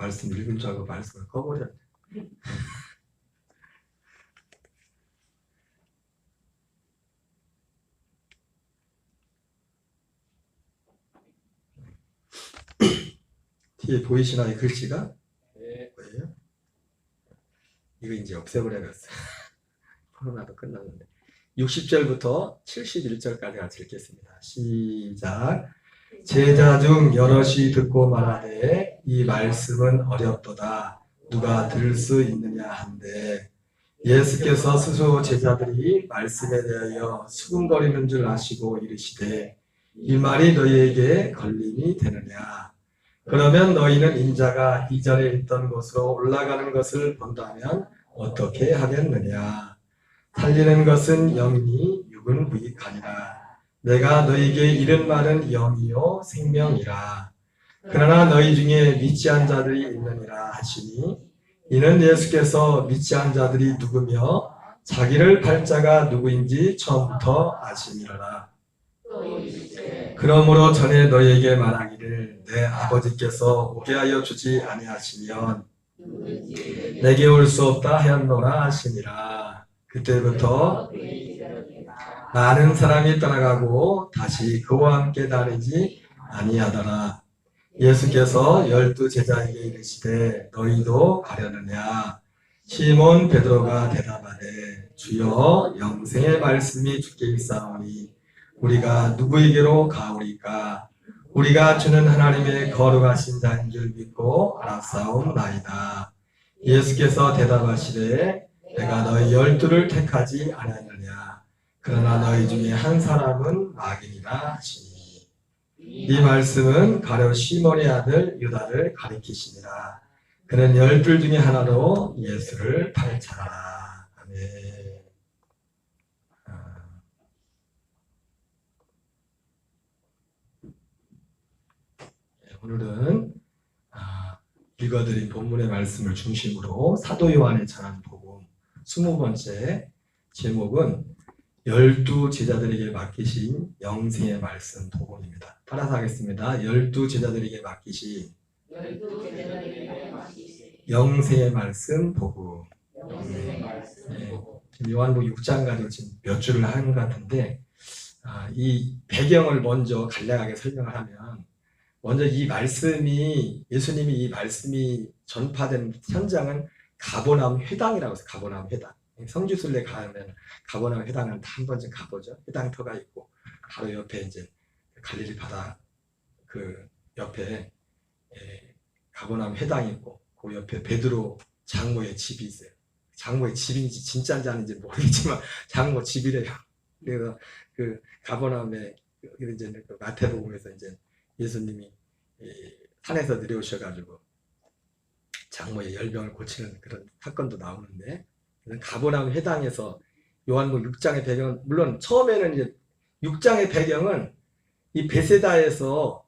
말씀 읽은 줄 알고 말씀을 꺼버렸네. 뒤에 보이시나요? 글씨가? 네. 뭐예요? 이거 이제 없애버려야겠어요. 코로나도 끝났는데. 60절부터 71절까지 같이 읽겠습니다. 시작. 제자 중 여럿이 듣고 말하되 이 말씀은 어렵도다. 누가 들을 수 있느냐 한데 예수께서 스스로 제자들이 말씀에 대하여 수군거리는 줄 아시고 이르시되 이 말이 너희에게 걸림이 되느냐. 그러면 너희는 인자가 이전에 있던 곳으로 올라가는 것을 본다면 어떻게 하겠느냐. 살리는 것은 영이니 육은 무익하니라. 내가 너희에게 이른 말은 영이요 생명이라. 그러나 너희 중에 믿지 않은 자들이 있느니라 하시니 이는 예수께서 믿지 않은 자들이 누구며 자기를 팔자가 누구인지 처음부터 아심이로라. 그러므로 전에 너희에게 말하기를 내 아버지께서 오게 하여 주지 아니하시면 내게 올 수 없다 하였노라 하시니라. 그때부터 많은 사람이 떠나가고 다시 그와 함께 다니지 아니하더라. 예수께서 12 제자에게 이르시되 너희도 가려느냐. 시몬 베드로가 대답하되 주여 영생의 말씀이 주께 있사오니 우리가 누구에게로 가오리까. 우리가 주는 하나님의 거룩하신 자인 줄 믿고 알았사옵나이다. 예수께서 대답하시되 내가 너희 12를 택하지 아니하느냐. 그러나 너희 중에 한 사람은 마귀니라 하시니 이 말씀은 가룟 시몬의 아들 유다를 가리키시니라. 그는 12 중에 하나로 예수를 팔자라. 아멘. 오늘은 읽어드린 본문의 말씀을 중심으로 사도 요한의 전한 복음 20번째 제목은 12 제자들에게 맡기신 영생의 말씀 복음입니다. 따라서 하겠습니다. 12 제자들에게 맡기신 영생의 말씀 복음. 지금 요한복음 6장 가지고 지금 몇 줄을 하는 것 같은데 이 배경을 먼저 간략하게 설명을 하면 먼저 이 말씀이 예수님이 이 말씀이 전파된 현장은 가버나움 회당이라고 해서 가버나움 회당. 성지순례 가면 가버나움 회당은 다 한 번쯤 가보죠. 회당터가 있고 바로 옆에 이제 갈릴리 바다 그 옆에 가버나움 회당이 있고 그 옆에 베드로 장모의 집이 있어요. 장모의 집인지 진짜인지 아닌지 모르겠지만 장모 집이래요. 그래서 그 가버나움에 이제 그 마태복음에서 이제 예수님이 산에서 내려오셔가지고 장모의 열병을 고치는 그런 사건도 나오는데 가버나움 회당에서 요한복음 6장의 배경은 물론 처음에는 이제 6장의 배경은 이 베세다에서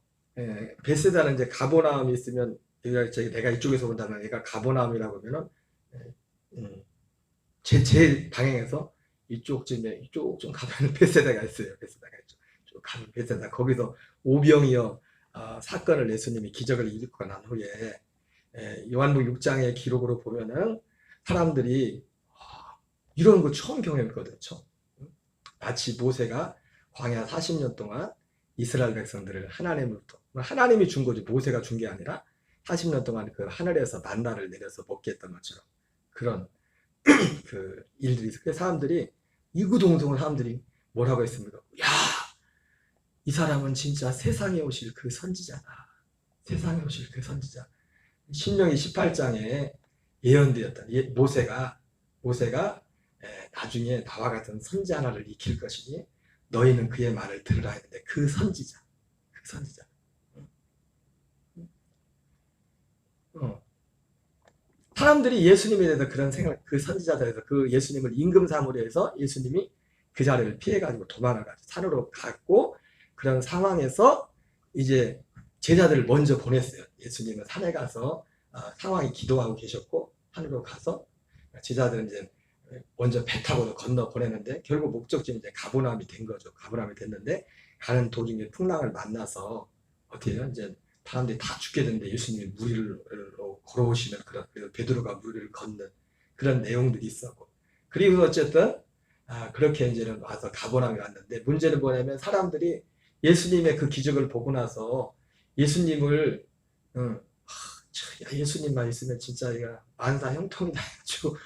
베세다는 이제 가버나움이 있으면 내가 이쪽에서 본다면 얘가 가버나움이라고 하면은 제 방향에서 이쪽쯤에 이쪽 좀 가면 베세다가 있어요. 베세다가 있죠. 쭉 가면 베세다 거기서 오병이어 사건을 예수님이 기적을 일으키고 난 후에 요한복음 6장의 기록으로 보면은 사람들이 이런 거 처음 경험했거든요. 처음. 마치 모세가 광야 40년 동안 이스라엘 백성들을 하나님으로부터 하나님이 준 거지 모세가 준 게 아니라 40년 동안 그 하늘에서 만나를 내려서 먹게 했던 것처럼 그런 그 일들이 있어요. 사람들이 이구동성은 사람들이 뭐라고 했습니까? 야, 이 사람은 진짜 세상에 오실 그 선지자다. 세상에 오실 그 선지자. 신명기 18장에 예언되었던 모세가 나중에 나와 같은 선지 하나를 익힐 것이니 너희는 그의 말을 들으라 했는데 그 선지자. 사람들이 예수님에 대해서 그런 생각, 그 선지자들에서 그 예수님을 임금사무로 해서 예수님이 그 자리를 피해가지고 도망가가지고 산으로 갔고 그런 상황에서 이제 제자들을 먼저 보냈어요. 예수님은 산에 가서 상황이 기도하고 계셨고 산으로 가서 제자들은 이제 먼저 배 타고 건너 보내는데 결국 목적지는 이제 가버나움이 된 거죠. 가버나움이 됐는데 가는 도중에 풍랑을 만나서 어떻게 해요? 이제 사람들이 다 죽게 되는데 예수님이 무리로 걸어오시는 그런, 그래서 베드로가 물을 걷는 그런 내용들이 있었고, 그리고 어쨌든 그렇게 이제는 와서 가버나움에 왔는데, 문제는 뭐냐면 사람들이 예수님의 그 기적을 보고 나서 예수님을 야, 예수님만 있으면 진짜 이거 만사 형통이다 해가지고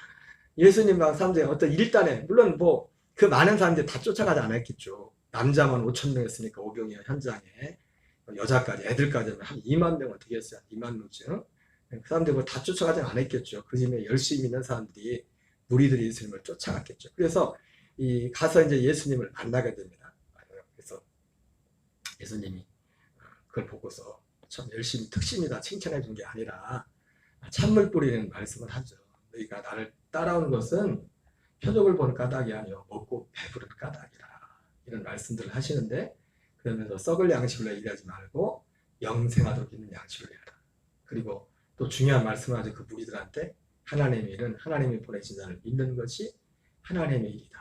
예수님만 사람들이 어떤 일단에, 물론 뭐 그 많은 사람들이 다 쫓아가지 않았겠죠. 남자만 5천 명이었으니까 오병이어 현장에, 여자까지 애들까지 하면 한 2만 명은 되겠어요. 2만 명쯤. 그 사람들이 뭐 다 쫓아가지 않았겠죠. 그 힘에 열심히 있는 사람들이, 무리들이 예수님을 쫓아갔겠죠. 그래서 가서 이제 예수님을 만나게 됩니다. 그래서 예수님이 그걸 보고서 참 열심히 특심이다 칭찬해 준 게 아니라 찬물 뿌리는 말씀을 하죠. 너희가 나를 따라오는 것은 표적을 보는 까닭이 아니요 먹고 배부른 까닭이라, 이런 말씀들을 하시는데, 그러면서 썩을 양식을 일하지 말고 영생하도록 있는 양식을 일하라. 그리고 또 중요한 말씀을 하죠. 그 무리들한테 하나님의 일은 하나님이 보내신 자를 믿는 것이 하나님의 일이다.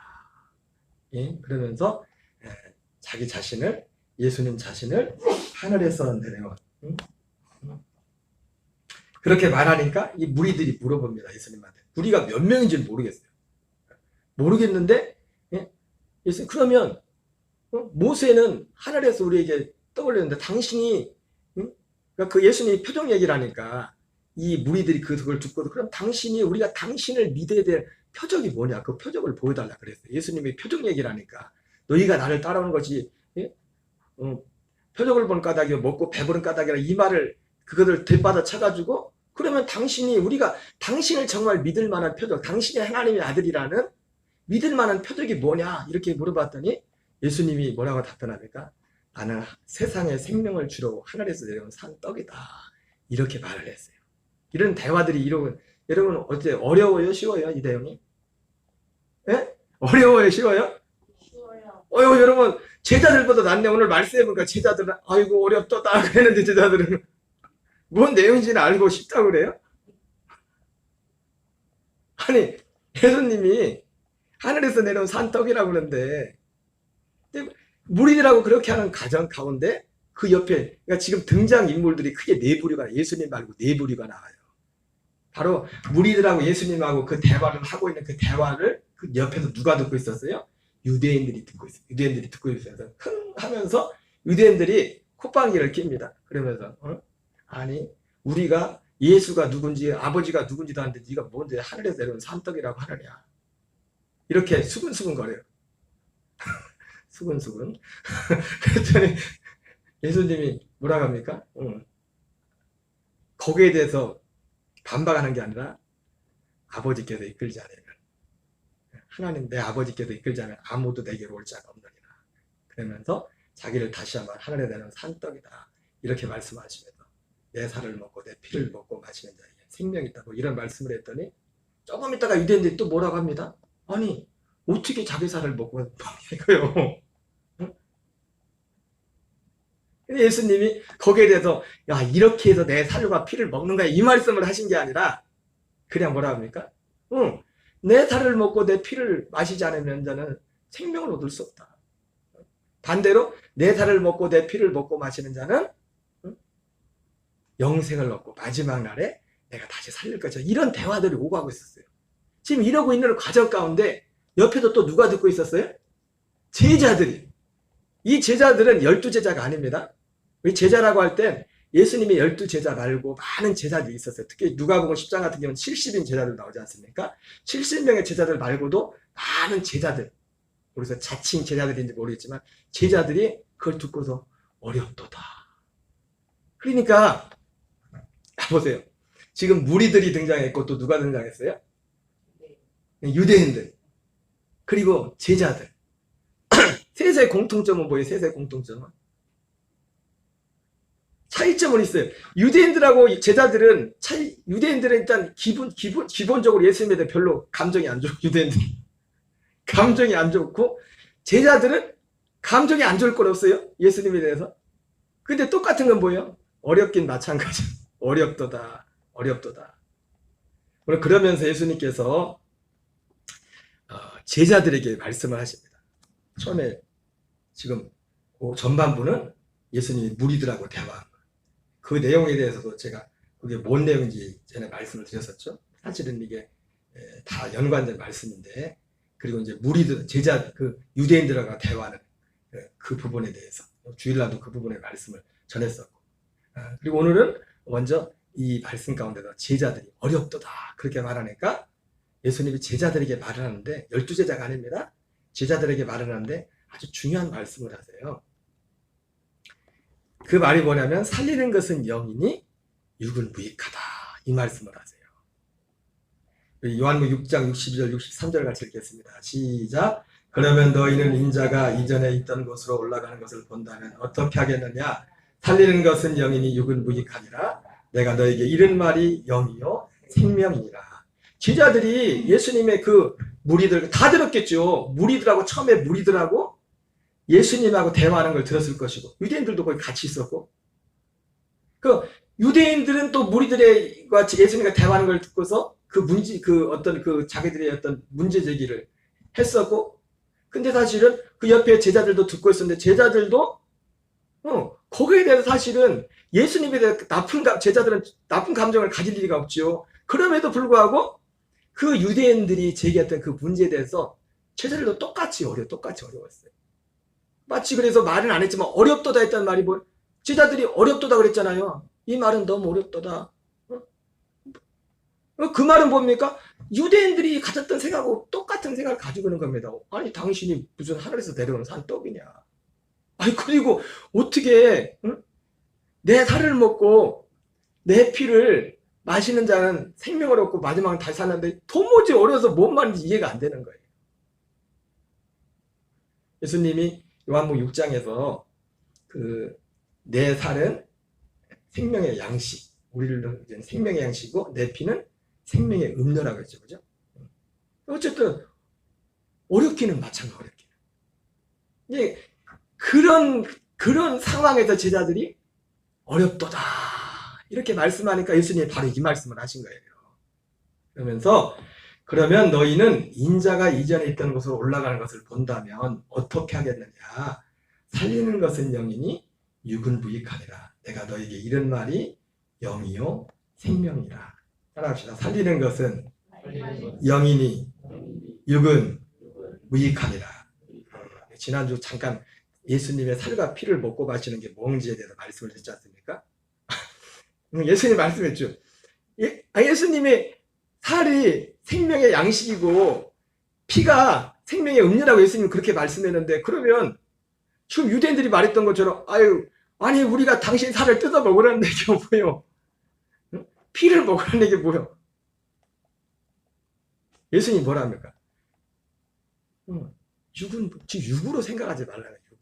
예? 그러면서 자기 자신을, 예수님 자신을 하늘에서 내려온, 그렇게 말하니까 이 무리들이 물어봅니다. 예수님한테. 무리가 몇 명인지는 모르겠어요. 모르겠는데, 예? 예수님, 그러면 모세는 하늘에서 우리에게 떠올렸는데 당신이, 그러니까 그 예수님이 표적 얘기를 하니까 이 무리들이 그걸 듣고도, 그럼 당신이, 우리가 당신을 믿어야 될 표적이 뭐냐, 그 표적을 보여달라 그랬어요. 예수님이 표적 얘기를 하니까 너희가 나를 따라오는 것이, 예? 표적을 보는 까닭이요 먹고 배부른 까닭이라, 이 말을 그것을 들받아 쳐가지고, 그러면 당신이, 우리가 당신을 정말 믿을 만한 표적, 당신이 하나님의 아들이라는 믿을 만한 표적이 뭐냐, 이렇게 물어봤더니 예수님이 뭐라고 답변합니까? 나는 세상에 생명을 주러 하늘에서 내려온 산 떡이다, 이렇게 말을 했어요. 이런 대화들이, 여러분 어때? 어려워요? 쉬워요? 이 내용이? 예? 어려워요? 쉬워요? 쉬워요. 여러분 제자들보다 낫네. 오늘 말씀해보니까 제자들은 아이고 어렵다 그랬는데, 제자들은 뭔 내용인지는 알고 싶다고 그래요? 아니, 예수님이 하늘에서 내려온 산떡이라고 그러는데, 무리들하고 그렇게 하는 가정 가운데 그 옆에, 그러니까 지금 등장인물들이 크게 네 부류가, 예수님 말고 네 부류가 나와요. 바로 무리들하고 예수님하고 그 대화를 하고 있는 그 대화를 그 옆에서 누가 듣고 있었어요? 유대인들이 듣고 있어요. 유대인들이 듣고 있어요. 흥 하면서 유대인들이 콧방귀를 낍니다. 그러면서 아니, 우리가 예수가 누군지 아버지가 누군지도 아는데 네가 뭔데 하늘에서 내려온 산떡이라고 하느냐, 이렇게 수근수근 거려요. 수근수근. 그랬더니 예수님이 뭐라고 합니까? 거기에 대해서 반박하는 게 아니라, 아버지께서 이끌지 않으면, 하나님 내 아버지께서 이끌지 않으면 아무도 내게로 올 자가 없느니라. 그러면서 자기를 다시 한번 하늘에 내는 산떡이다, 이렇게 말씀하시면서 내 살을 먹고 내 피를 먹고 마시는 자에게 생명이 있다고 이런 말씀을 했더니, 조금 있다가 유대인들이 또 뭐라고 합니다. 아니, 어떻게 자기 살을 먹고 이거요? 예수님이 거기에 대해서 야, 이렇게 해서 내 살과 피를 먹는 거야, 이 말씀을 하신 게 아니라, 그냥 뭐라 합니까? 내 살을 먹고 내 피를 마시지 않으면 자는 생명을 얻을 수 없다. 반대로 내 살을 먹고 내 피를 먹고 마시는 자는 영생을 얻고 마지막 날에 내가 다시 살릴 거죠. 이런 대화들이 오고 하고 있었어요. 지금 이러고 있는 과정 가운데 옆에도 또 누가 듣고 있었어요? 제자들이. 이 제자들은 12제자가 아닙니다. 이 제자라고 할 땐 예수님의 12제자 말고 많은 제자들이 있었어요. 특히 누가복음 10장 같은 경우는 70인 제자들 나오지 않습니까? 70명의 제자들 말고도 많은 제자들, 그래서 자칭 제자들인지 모르겠지만 제자들이 그걸 듣고서 어렵도다. 그러니까 보세요. 지금 무리들이 등장했고 또 누가 등장했어요? 유대인들, 그리고 제자들. 셋의 공통점은 뭐예요? 셋의 공통점은? 차이점은 있어요. 유대인들하고 제자들은 유대인들은 일단 기본적으로 예수님에 대해 별로 감정이 안 좋고, 유대인들 감정이 안 좋고, 제자들은 감정이 안 좋을 건 없어요, 예수님에 대해서. 근데 똑같은 건 뭐예요? 어렵긴 마찬가지. 어렵도다. 오늘 그러면서 예수님께서 제자들에게 말씀을 하십니다. 처음에 지금 전반부는 예수님이 무리들하고 대화한 거예요. 그 내용에 대해서도 제가 그게 뭔 내용인지 전에 말씀을 드렸었죠. 사실은 이게 다 연관된 말씀인데, 그리고 이제 무리들, 제자, 그 유대인들과 대화하는 그 부분에 대해서 주일날도 그 부분의 말씀을 전했었고, 그리고 오늘은 먼저 이 말씀 가운데서 제자들이 어렵도다 그렇게 말하니까 예수님이 제자들에게 말을 하는데, 12제자가 아닙니다. 제자들에게 말을 하는데 아주 중요한 말씀을 하세요. 그 말이 뭐냐면 살리는 것은 영이니 육은 무익하다, 이 말씀을 하세요. 요한복음 6장 62절 63절 같이 읽겠습니다. 시작. 그러면 너희는 인자가 이전에 있던 곳으로 올라가는 것을 본다면 어떻게 하겠느냐? 살리는 것은 영이니 육은 무익하니라. 내가 너에게 이른 말이 영이요 생명이니라. 제자들이 예수님의 그 무리들 다 들었겠죠. 무리들하고 처음에 무리들하고 예수님하고 대화하는 걸 들었을 것이고, 유대인들도 거기 같이 있었고, 그 유대인들은 또 무리들과 예수님과 대화하는 걸 듣고서 그 문제, 그 어떤 그 자기들의 어떤 문제 제기를 했었고, 근데 사실은 그 옆에 제자들도 듣고 있었는데, 제자들도 거기에 대해서 사실은 예수님에 대해 제자들은 나쁜 감정을 가질 리가 없지요. 그럼에도 불구하고 그 유대인들이 제기했던 그 문제에 대해서 제자들도 똑같이 어려웠어요. 마치 그래서 말은 안 했지만 어렵도다 했다는 말이 뭐, 제자들이 어렵도다 그랬잖아요. 이 말은 너무 어렵도다. 그 말은 뭡니까? 유대인들이 가졌던 생각하고 똑같은 생각을 가지고 있는 겁니다. 아니 당신이 무슨 하늘에서 내려온 산떡이냐. 아니 그리고 어떻게 내 살을 먹고 내 피를 마시는 자는 생명을 얻고 마지막은 다시 사는데, 도무지 어려서 뭔 말인지 이해가 안 되는 거예요. 예수님이 요한복음 6장에서 내 살은 생명의 양식, 우리를 생명의 양식이고 내 피는 생명의 음료라고 했죠. 그죠? 어쨌든 어렵기는 마찬가지로 어렵기는. 이제 그런 상황에서 제자들이 어렵도다 이렇게 말씀하니까 예수님이 바로 이 말씀을 하신 거예요. 그러면서 그러면 너희는 인자가 이전에 있던 곳으로 올라가는 것을 본다면 어떻게 하겠느냐? 살리는 것은 영이니 육은 무익하니라. 내가 너에게 이런 말이 영이요 생명이라. 따라합시다. 살리는 것은 영이니 육은 무익하니라. 지난주 잠깐 예수님의 살과 피를 먹고 마시는 게 뭔지에 대해서 말씀을 드렸지 않습니까? 예수님 말씀했죠. 예수님의 살이 생명의 양식이고 피가 생명의 음료라고 예수님은 그렇게 말씀했는데, 그러면 지금 유대인들이 말했던 것처럼 아니 우리가 당신 살을 뜯어 먹으라는 얘기가 뭐예요? 피를 먹으라는 얘기가 뭐예요? 예수님이 뭐라 합니까? 육으로 생각하지 말라는 육으로.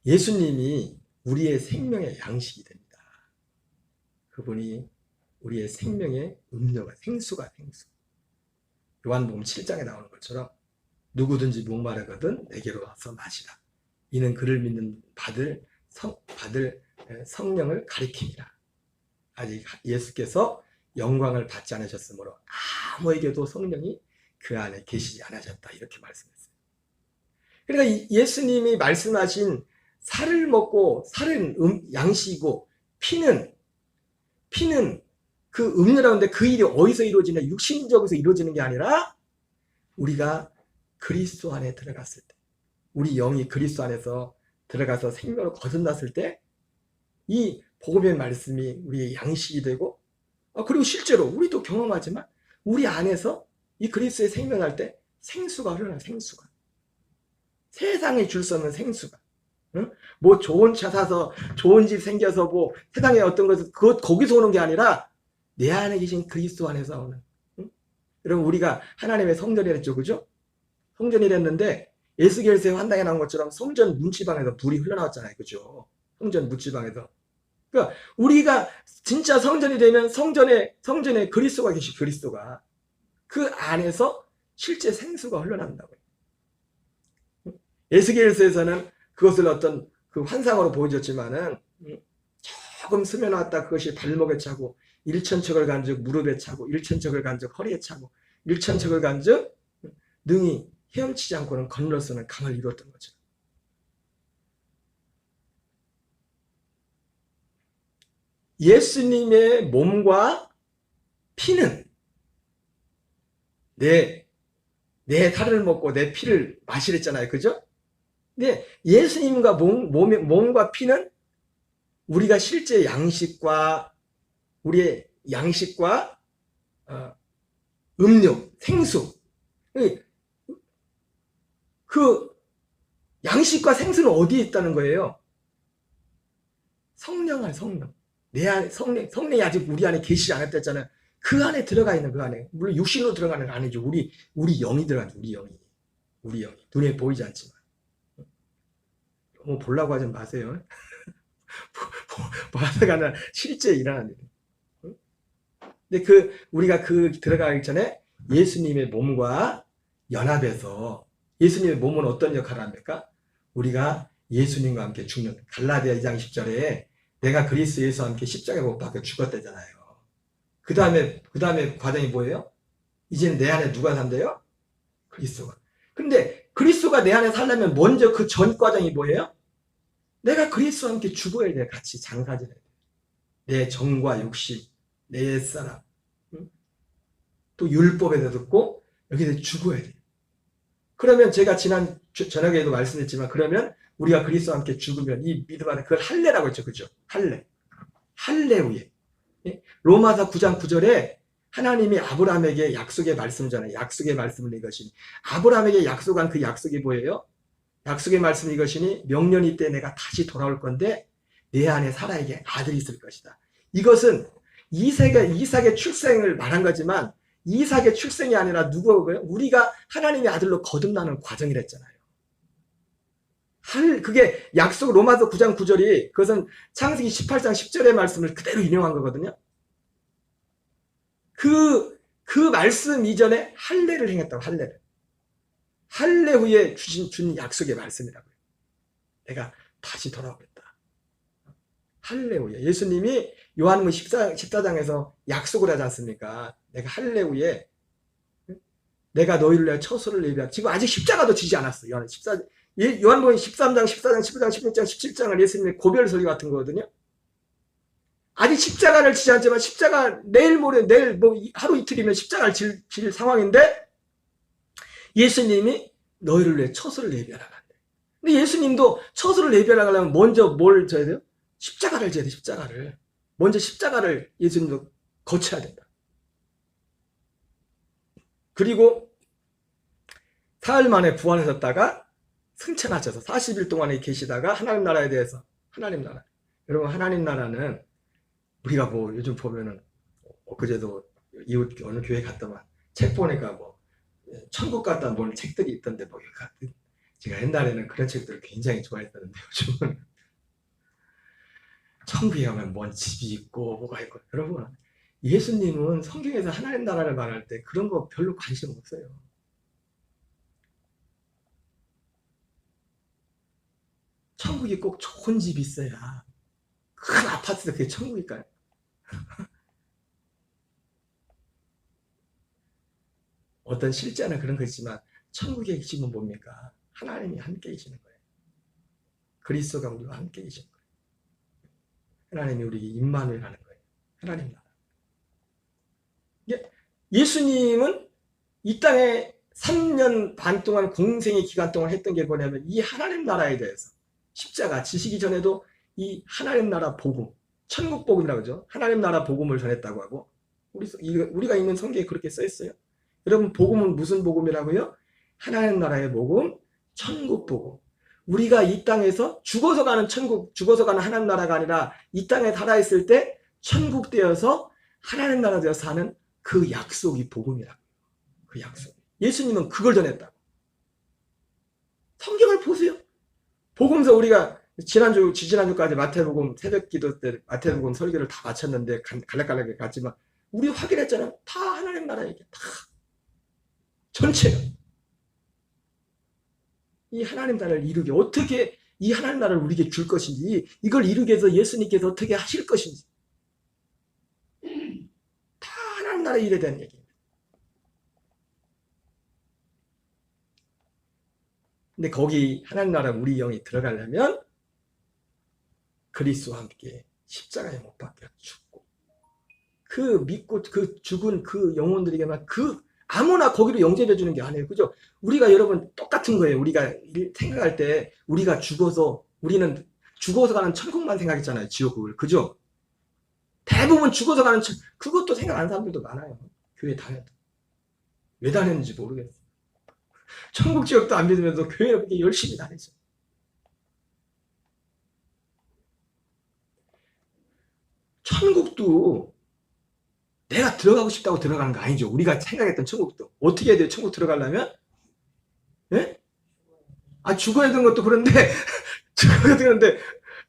예수님이 우리의 생명의 양식이 됩니다. 그분이 우리의 생명의 음료가, 생수. 요한복음 7장에 나오는 것처럼 누구든지 목마르거든 내게로 와서 마시라. 이는 그를 믿는 받을 성령을 가리킵니다. 아직 예수께서 영광을 받지 않으셨으므로 아무에게도 성령이 그 안에 계시지 않으셨다, 이렇게 말씀했어요. 그러니까 예수님이 말씀하신 살을 먹고 살은 양식이고 피는 그 음료라고 하는데, 그 일이 어디서 이루어지냐? 육신적에서 이루어지는 게 아니라 우리가 그리스도 안에 들어갔을 때, 우리 영이 그리스도 안에서 들어가서 생명을 거듭났을 때 이 복음의 말씀이 우리의 양식이 되고, 그리고 실제로 우리도 경험하지만 우리 안에서 이 그리스도의 생명할 때 생수가 흘러나요. 생수가. 세상에 줄 수 없는 생수가. 뭐 좋은 차 사서 좋은 집 생겨서 뭐 세상에 어떤 것을 거기서 오는 게 아니라 내 안에 계신 그리스도 안에서 오는. 여러분 우리가 하나님의 성전이랬죠. 그죠? 성전이랬는데 에스겔서에 환당에 나온 것처럼 성전 문지방에서 불이 흘러나왔잖아요. 그죠? 성전 문지방에서. 그러니까 우리가 진짜 성전이 되면 성전에 그리스도가 계시, 그리스도가 그 안에서 실제 생수가 흘러난다고요. 에스겔서에서는 그것을 어떤 그 환상으로 보여줬지만은 조금 스며나왔다 그것이 발목에 차고 1,000척을 간즉 무릎에 차고 1,000척을 간즉 허리에 차고 1,000척을 간즉 능히 헤엄치지 않고는 건널 수는 강을 이루었던 거죠. 예수님의 몸과 피는 내 살을 먹고 내 피를 마시랬잖아요. 그죠? 근데 예수님과 몸과 피는 우리가 실제 우리의 양식과 음료, 생수. 그 양식과 생수는 어디에 있다는 거예요? 성령 안에 성령. 내 안에 성령이 아직 우리 안에 계시지 않았댔잖아요. 그 안에 들어가 있는 그 안에. 물론 육신으로 들어가는 건 아니죠. 우리 영이 들어가죠. 우리 영이. 눈에 보이지 않지만. 너무 보려고 하지 마세요. 보라가 아니라 실제 일어나는 일. 근데 우리가 들어가기 전에 예수님의 몸과 연합해서 예수님의 몸은 어떤 역할을 합니까? 우리가 예수님과 함께 죽는 갈라디아 2장 10절에 내가 그리스도 예수와 함께 십자가에 못 박혀 죽었다잖아요. 그 다음에 과정이 뭐예요? 이제는 내 안에 누가 산대요? 그리스도가. 근데 그리스도가 내 안에 살려면 먼저 그 전 과정이 뭐예요? 내가 그리스도와 함께 죽어야 돼. 같이 장사지내야 돼. 내 정과 육신, 내 옛사람, 또 율법에도 듣고 여기서 죽어야 돼. 그러면 제가 지난 저녁에도 말씀했지만 그러면 우리가 그리스도와 함께 죽으면 이 믿음 안에 그걸 할례라고 했죠. 그죠? 할례 후에. 로마서 9장 9절에 하나님이 아브라함에게 약속의 말씀이잖아요. 약속의 말씀을 이것이니 아브라함에게 약속한 그 약속이 뭐예요? 약속의 말씀이 이것이니 명년이 때 내가 다시 돌아올 건데 내 안에 사라에게 아들이 있을 것이다. 이것은 이삭의 출생을 말한 거지만 이삭의 출생이 아니라 누구고요? 우리가 하나님의 아들로 거듭나는 과정이랬잖아요. 그게 약속 로마서 9장 9절이 그것은 창세기 18장 10절의 말씀을 그대로 인용한 거거든요. 그 말씀 이전에 할례를 행했다고. 할례 후에 준 약속의 말씀이라고요. 내가 다시 돌아오겠다. 할례 후에 예수님이 요한복음 14장에서 약속을 하지 않습니까? 내가 할례 후에 내가 너희를 위해 처소를 예비하라. 지금 아직 십자가도 지지 않았어. 요한복음 13장, 14장, 15장, 16장, 17장은 예수님의 고별 설교 같은 거거든요. 아직 십자가를 지지 않지만 십자가 내일 하루 이틀이면 십자가를 질 상황인데 예수님이 너희를 위해 처소를 예비하라. 근데 예수님도 처소를 예비하라 하려면 먼저 뭘 져야 돼요? 십자가를 져야 돼. 십자가를. 먼저 십자가를 예수님도 거쳐야 된다. 그리고 사흘 만에 부활하셨다가 승천하셔서 40일 동안에 계시다가 하나님 나라에 대해서 여러분 하나님 나라는 우리가 뭐 요즘 보면은 엊그제도 이웃 어느 교회 갔더만 책 보니까 뭐 천국 갔다 뭘 책들이 있던데 뭐 제가 옛날에는 그런 책들을 굉장히 좋아했었는데 요즘은 천국에 가면 뭔 집이 있고 뭐가 있고. 여러분 예수님은 성경에서 하나님 나라를 말할 때 그런 거 별로 관심 없어요. 천국이 꼭 좋은 집이 있어야 큰 아파트도 그게 천국일까요? 어떤 실제는 그런 거 있지만 천국의 집은 뭡니까? 하나님이 함께 계시는 거예요. 그리스도가 우리와 함께 계시는 거예요. 하나님이 우리 임마누엘 하는 거예요. 하나님 나라. 예수님은 이 땅에 3년 반 동안 공생의 기간 동안 했던 게 뭐냐면 이 하나님 나라에 대해서 십자가 지시기 전에도 이 하나님 나라 복음, 천국 복음이라고 하죠. 하나님 나라 복음을 전했다고 하고 우리가 읽는 성경에 그렇게 써 있어요. 여러분 복음은 무슨 복음이라고요? 하나님 나라의 복음, 천국 복음. 우리가 이 땅에서 죽어서 가는 하나님 나라가 아니라 이 땅에 살아있을 때 천국 되어서 하나님 나라 되어서 사는 그 약속이 복음이라고. 그 약속. 예수님은 그걸 전했다고. 성경을 보세요. 복음서 우리가 지지난주까지 마태복음 새벽 기도 때 마태복음 설교를 다 마쳤는데 갈래갈래 갔지만 우리 확인했잖아요. 다 하나님 나라 얘기야. 다. 전체가. 이 하나님 나라를 이루게 어떻게 이 하나님 나라를 우리에게 줄 것인지 이걸 이루기 위해서 예수님께서 어떻게 하실 것인지 다 하나님 나라 일에 대한 얘기입니다. 근데 거기 하나님 나라 우리 영이 들어가려면 그리스도와 함께 십자가에 못 박혀 죽고 그 믿고 그 죽은 그 영혼들에게만 아무나 거기로 영접해 주는 게 아니에요. 그죠? 우리가 여러분 똑같은 거예요. 우리가 생각할 때 우리가 우리는 죽어서 가는 천국만 생각했잖아요. 지옥을. 그죠? 대부분 죽어서 가는 그것도 생각 안 하는 사람들도 많아요. 교회 다녀도. 왜 다녔는지 모르겠어요. 천국 지옥도 안 믿으면서 교회를 그렇게 열심히 다니죠. 천국도 내가 들어가고 싶다고 들어가는 거 아니죠. 우리가 생각했던 천국도. 어떻게 해야 돼요? 천국 들어가려면? 예? 죽어야 되는 것도 그런데, 죽어야 되는데,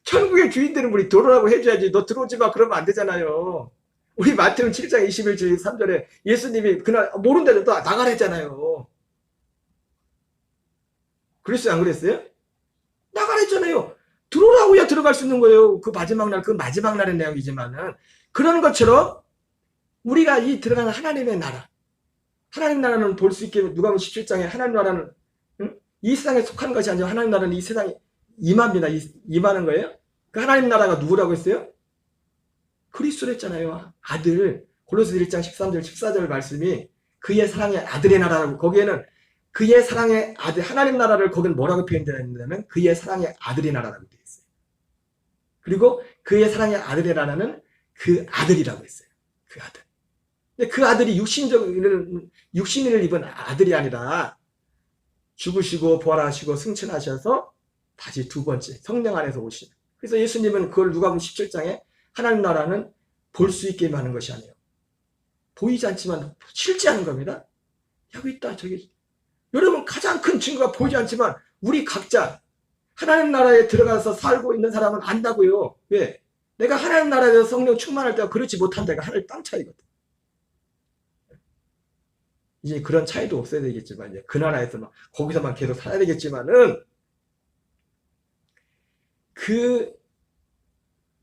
천국의 주인들은 우리 들어오라고 해줘야지. 너 들어오지 마. 그러면 안 되잖아요. 우리 마태복음 7장 21절 3절에 예수님이 그날 모른다고 또 나가랬잖아요. 그랬어요? 안 그랬어요? 나가랬잖아요. 들어오라고야 들어갈 수 있는 거예요. 그 마지막 날의 내용이지만은. 그런 것처럼 우리가 이 들어가는 하나님의 나라. 하나님 나라는 볼 수 있게 누가복음 17장에 하나님 나라는 이 세상에 속한 것이 아니라 하나님 나라는 이 세상에 임합니다. 임하는 거예요. 그 하나님 나라가 누구라고 했어요? 그리스도로 했잖아요. 아들. 골로새 1장 13절 14절 말씀이 그의 사랑의 아들의 나라라고 거기에는 그의 사랑의 아들 하나님 나라를 거기는 뭐라고 표현되어 있냐면 그의 사랑의 아들의 나라라고 되어 있어요. 그리고 그의 사랑의 아들의 나라는 그 아들이라고 했어요. 그 아들. 근데 그 아들이 육신을 입은 아들이 아니라 죽으시고 부활하시고 승천하셔서 다시 두 번째 성령 안에서 오신. 그래서 예수님은 그걸 누가복음 17장에 하나님 나라는 볼 수 있게 하는 것이 아니에요. 보이지 않지만 실제하는 겁니다. 여기 있다 저기. 여러분 가장 큰 증거가 보이지 않지만 우리 각자 하나님 나라에 들어가서 살고 있는 사람은 안다고요. 왜? 내가 하나님 나라에서 성령 충만할 때가 그렇지 못한 데가 하늘 땅 차이거든. 이제 그런 차이도 없어야 되겠지만 이제 그 나라에서 거기서만 계속 살아야 되겠지만은 그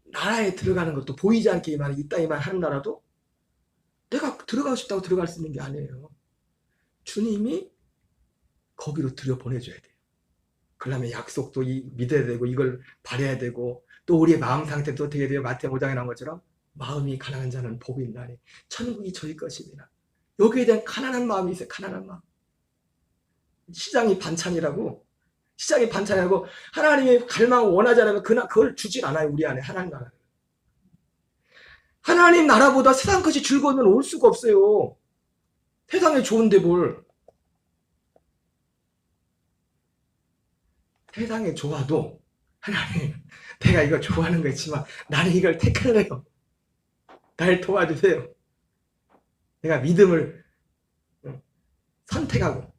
나라에 들어가는 것도 보이지 않게만 이 땅에만 하는 나라도 내가 들어가고 싶다고 들어갈 수 있는 게 아니에요. 주님이 거기로 들여보내줘야 돼요. 그러면 약속도 믿어야 되고 이걸 바라야 되고 또 우리의 마음 상태도 어떻게 돼요? 마태복음 5장에 나온 것처럼 마음이 가난한 자는 복이 있나니 천국이 저희 것입니다. 여기에 대한 가난한 마음이 있어요. 가난한 마음. 시장이 반찬이라고 하나님의 갈망을 원하지 않으면 그걸 주질 않아요. 우리 안에 하나님 나라. 하나님 나라보다 세상 것이 즐거우면 올 수가 없어요. 세상에 좋은데 뭘. 세상에 좋아도 하나님 내가 이거 좋아하는 거 있지만 나는 이걸 택할래요. 날 도와주세요. 내가 믿음을 선택하고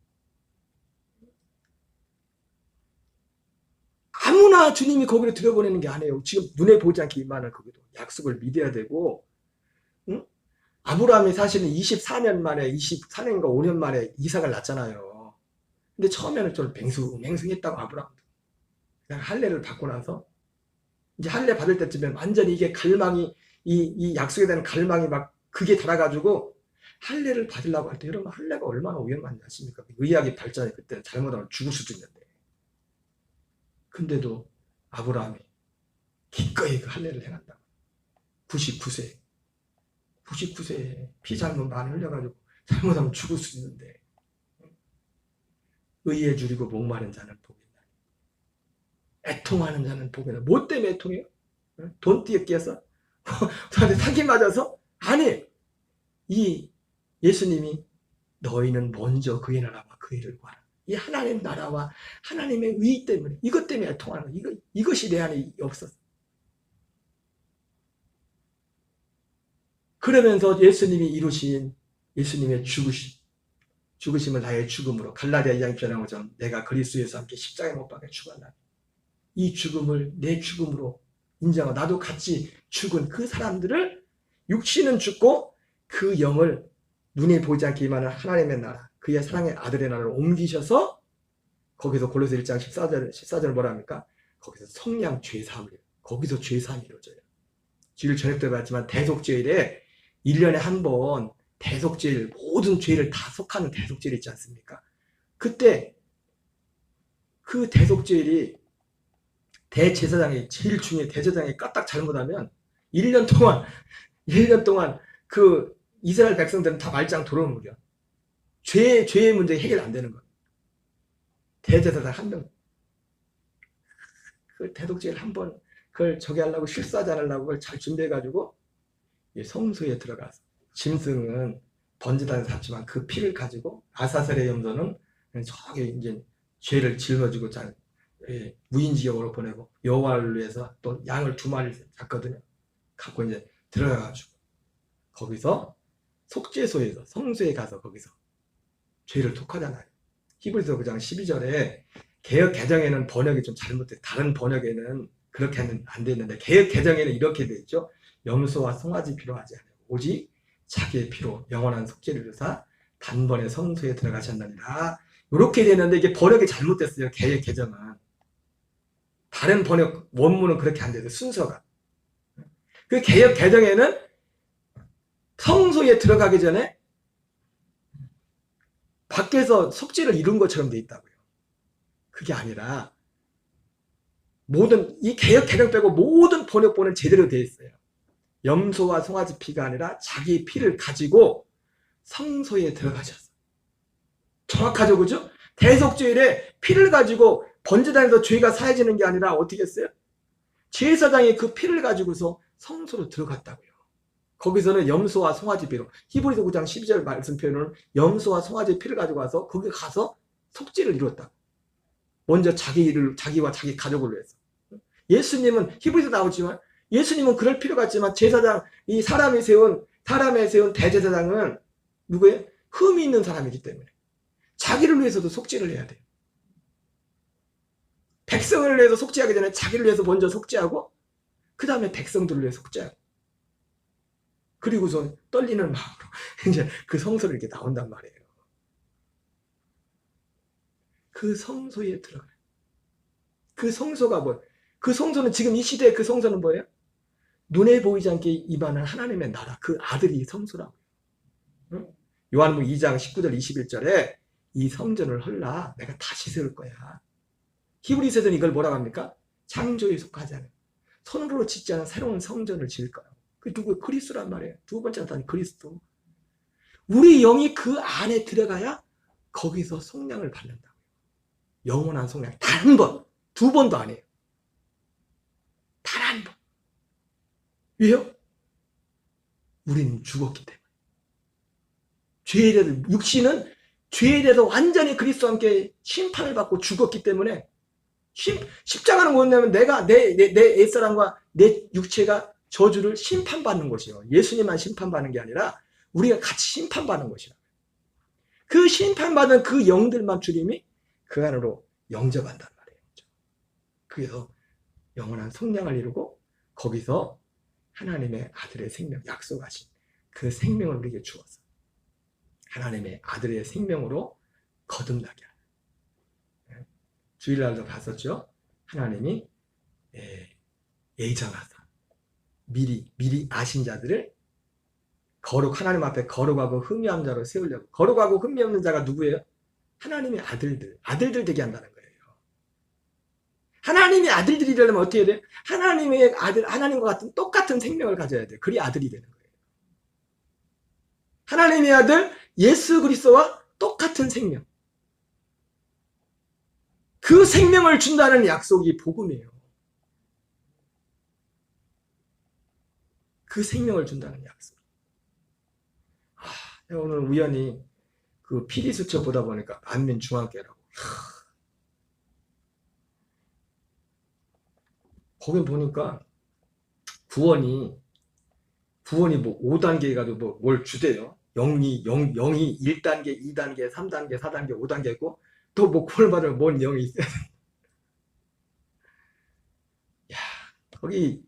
아무나 주님이 거기로 들여보내는 게 아니에요. 지금 눈에 보이지 않게 임하는 거기도 약속을 믿어야 되고 응? 아브라함이 사실은 24년 만에 24년인가 5년 만에 이삭을 낳잖아요. 근데 처음에는 좀 맹숭했다고 아브라함도 그냥 할례를 받고 나서 이제 할례 받을 때쯤에 완전히 이게 갈망이 이 약속에 대한 갈망이 막 극에 달아가지고 할례를 받으려고 할 때 여러분 할례가 얼마나 위험한지 아십니까? 의학이 발전이 그때는 잘못하면 죽을 수도 있는데 근데도 아브라함이 기꺼이 그 할례를 행한다. 99세에 피 잘못 많이 흘려가지고 잘못하면 죽을 수 있는데 의에 줄이고 목마른 자는 복이 있나니 애통하는 자는 복이 있나니 뭐 때문에 애통해요? 돈 띄어서? 저한테 사기 맞아서? 아니 이 예수님이 너희는 먼저 그의 나라와 그 일을 구하라. 이 하나님 나라와 하나님의 의 때문에 이것 때문에 애통하는 거 이것이 내 안에 없었어. 그러면서 예수님이 이루신 예수님의 죽으심을 나의 죽음으로 갈라디아 2장 2절에 나온 것처럼 내가 그리스도에서 함께 십자가에 못 박혀 죽었나니 이 죽음을 내 죽음으로 인정하고 나도 같이 죽은 그 사람들을 육신은 죽고 그 영을 눈에 보이지 않게 임하는 하나님의 나라 그의 사랑의 아들의 나라를 옮기셔서 거기서 골로새 1장 14절 뭐라 합니까? 거기서 성량 죄사함을 거기서 죄사함이 이루어져요. 주일 저녁 때 봤지만 대속죄일에 1년에 한 번 대속죄일 모든 죄를 다 속하는 대속죄일 있지 않습니까? 그때 그 대속죄일이 대제사장이 제일 중요해. 대제사장이 까딱 잘못하면 1년 동안 그 이스라엘 백성들은 다 말짱 돌아오는 거죠. 죄의 문제 해결 안 되는 거예요. 대제사장 한 명, 그 대독죄를 한번 그걸 저기 하려고 실수하지 않으려고 그걸 잘 준비해가지고 성소에 들어가서 짐승은 번제단에 잡지만 그 피를 가지고 아사셀의 염소는 저기 이제 죄를 짊어지고 무인지역으로 보내고 여호와를 위해서 또 양을 2마리 잡거든요. 갖고 이제 들어가가지고 거기서 속죄소에서 성소에 가서 거기서 죄를 톡하잖아요. 히브리서 9장 12절에 개역 개정에는 번역이 좀 잘못돼. 다른 번역에는 그렇게는 안 돼 있는데 개역 개정에는 이렇게 돼 있죠. 염소와 송아지 피로 하지 않아요. 오직 자기의 피로 영원한 속죄를 위해서 단번에 성소에 들어가셨느니라. 이렇게 되는데 이게 번역이 잘못됐어요. 개역 개정은. 다른 번역 원문은 그렇게 안 돼요. 순서가. 그 개역 개정에는 성소에 들어가기 전에 밖에서 속죄를 이룬 것처럼 돼 있다고요. 그게 아니라 모든 이 개역 개정 빼고 모든 번역본은 제대로 돼 있어요. 염소와 송아지 피가 아니라 자기 피를 가지고 성소에 들어가셨어. 정확하죠, 그죠? 대속죄일에 피를 가지고 번제단에서 죄가 사해지는 게 아니라 어떻게 했어요? 제사장이 그 피를 가지고서 성소로 들어갔다고요. 거기서는 염소와 송아지 피로, 히브리서 9장 12절 말씀 표현은 염소와 송아지 피를 가지고 와서 거기 가서 속죄를 이뤘다고. 먼저 자기와 자기 가족을 위해서. 예수님은 히브리서 나오지만 예수님은 그럴 필요가 없지만 제사장, 이 사람이 세운 대제사장은 누구예요? 흠이 있는 사람이기 때문에 자기를 위해서도 속죄를 해야 돼요. 백성을 위해서 속죄하기 전에 자기를 위해서 먼저 속죄하고 그 다음에 백성들을 위해 속죄하고 그리고서 떨리는 마음으로 이제 그 성소를 이렇게 나온단 말이에요. 그 성소에 들어가요. 그 성소가 뭐예요? 그 성소는 지금 이 시대에 그 성소는 뭐예요? 눈에 보이지 않게 임하는 하나님의 나라, 그 아들이 성소라고요. 응? 요한복음 2장 19절 21절에 이 성전을 헐라 내가 다시 세울 거야. 히브리서는 이걸 뭐라고 합니까? 창조에 속하지 않은 손으로 짓지 않은 새로운 성전을 지을 거야. 그 누구? 그리스도란 말이에요. 두 번째 나타난 그리스도. 우리 영이 그 안에 들어가야 거기서 속량을 받는다고요. 영원한 속량. 단 한 번, 2번도 아니에요. 단 한 번. 왜요? 우리는 죽었기 때문에. 죄에 대해서, 육신은 죄에 대해서 완전히 그리스도와 함께 심판을 받고 죽었기 때문에 십자가는 뭐냐면 내가 내 옛사람과 내 육체가 저주를 심판받는 것이요. 예수님만 심판받는 게 아니라 우리가 같이 심판받는 것이라. 그 심판받은 그 영들만 주님이 그 안으로 영접한단 말이에요. 그래서 영원한 속량을 이루고 거기서 하나님의 아들의 생명, 약속하신 그 생명을 우리에게 주어서 하나님의 아들의 생명으로 거듭나게 하는. 주일날도 봤었죠. 하나님이 예정하사 미리 아신 자들을 하나님 앞에 거룩하고 흠이없는 자로 세우려고. 거룩하고 흠이 없는 자가 누구예요? 하나님의 아들들 되게 한다는 거예요. 하나님의 아들들이 되려면 어떻게 해야 돼요? 하나님의 아들, 하나님과 같은 똑같은 생명을 가져야 돼요. 그리 아들이 되는 거예요. 하나님의 아들 예수 그리스도와 똑같은 생명. 그 생명을 준다는 약속이 복음이에요. 그 생명을 준다는 약속. 내가 오늘 우연히 그 PD수첩 보다 보니까 안민중앙교회라고. 거기 보니까 구원이 뭐 5단계 해가지고 뭘 주대요. 0이 1단계, 2단계, 3단계, 4단계, 5단계고 또 뭐 구원을 받으면 뭔 0이 있어요. 야, 거기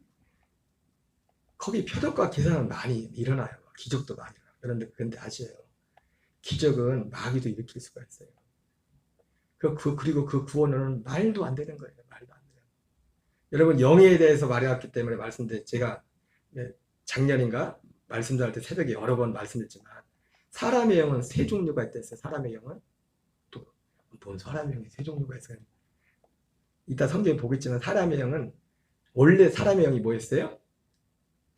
표적과 기사는 많이 일어나요. 기적도 많이 일어나요. 그런데 아시죠? 기적은 마귀도 일으킬 수가 있어요. 그리고 그 구원은 말도 안 되는 거예요. 말도 안 돼요. 여러분 영에 대해서 말해왔기 때문에 말씀드린 제가 작년인가 말씀드릴 때 새벽에 여러 번 말씀드렸지만 사람의 영은 세 종류가 있다 했어요. 사람의 영은 또 뭔 사람의 영이 세 종류가 있어요. 이따 성경에 보겠지만 사람의 영은 원래 사람의 영이 뭐였어요?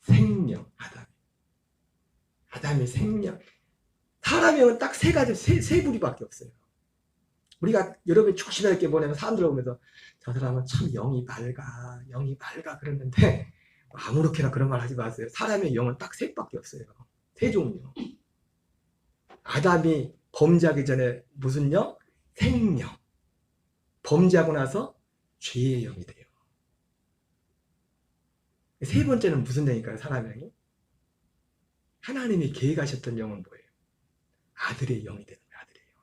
생명, 아담이 생명. 사람의 영은 딱 세 가지, 세 부류밖에 없어요. 우리가 여러분 조심스럽게 보내면 사람들 보면서 저 사람은 참 영이 맑아 그러는데 아무렇게나 그런 말 하지 마세요. 사람의 영은 딱 셋밖에 없어요. 세 종류. 아담이 범죄하기 전에 무슨 영? 생명. 범죄하고 나서 죄의 영이 돼요. 세 번째는 무슨 영일까요? 사람의 영이? 하나님이 계획하셨던 영은 뭐예요? 아들의 영이 되는 거예요. 아들의 영.